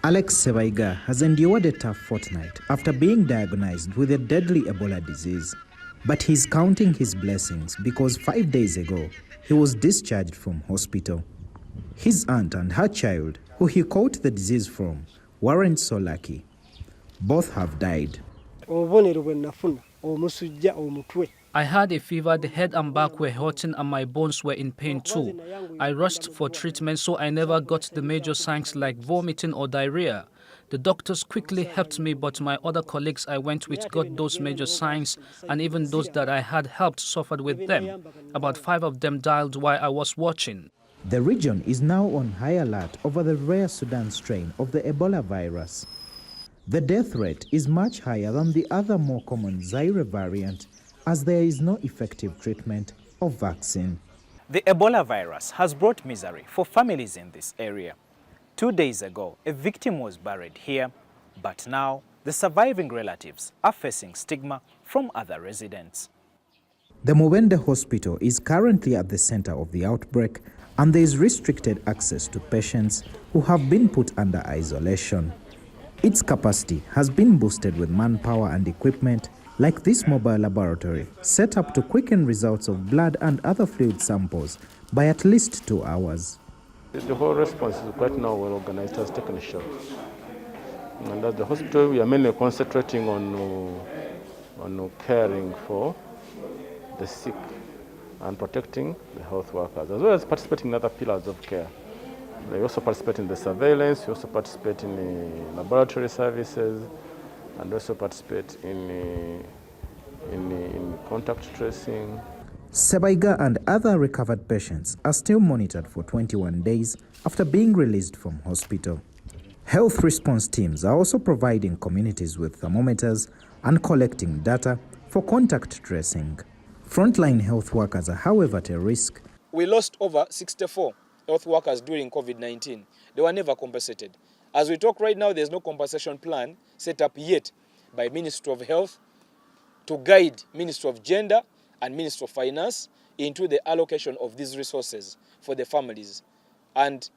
Alex Sebaiga has endured a tough fortnight after being diagnosed with a deadly Ebola disease. But he's counting his blessings because 5 days ago, he was discharged from hospital. His aunt and her child, who he caught the disease from, weren't so lucky. Both have died. I had a fever, the head and back were hurting and my bones were in pain too. I rushed for treatment, so I never got the major signs like vomiting or diarrhea. The doctors quickly helped me, but my other colleagues I went with got those major signs, and even those that I had helped suffered with them. About 5 of them died while I was watching. The region is now on high alert over the rare Sudan strain of the Ebolavirus. The death rate is much higher than the other more common Zaire variant, as there is no effective treatment or vaccine. The Ebola virus has brought misery for families in this area. 2 days ago, a victim was buried here, but now the surviving relatives are facing stigma from other residents. The Mubende hospital is currently at the center of the outbreak, and there is restricted access to patients who have been put under isolation. Its capacity has been boosted with manpower and equipment like this mobile laboratory, set up to quicken results of blood and other fluid samples by at least 2 hours. The whole response is quite now well organized, has taken a shot. And at the hospital, we are mainly concentrating on caring for the sick and protecting the health workers, as well as participating in other pillars of care. We also participate in the surveillance, we also participate in the laboratory services, and also participate in contact tracing. Sebaiga and other recovered patients are still monitored for 21 days after being released from hospital. Health response teams are also providing communities with thermometers and collecting data for contact tracing. Frontline health workers are, however, at a risk. We lost over 64 health workers during COVID-19. They were never compensated. As we talk right now, there's no compensation plan set up yet by Ministry of Health to guide Ministry of Gender and Ministry of Finance into the allocation of these resources for the families. And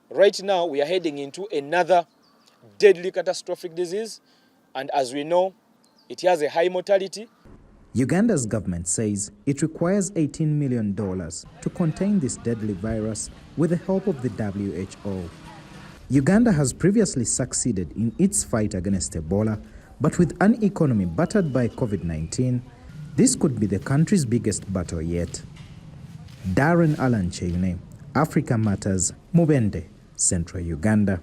right now, we are heading into another deadly catastrophic disease. And as we know, it has a high mortality. Uganda's government says it requires $18 million to contain this deadly virus with the help of the WHO. Uganda has previously succeeded in its fight against Ebola, but with an economy battered by COVID-19, this could be the country's biggest battle yet. Darren Alan Cheune, Africa Matters, Mubende, Central Uganda.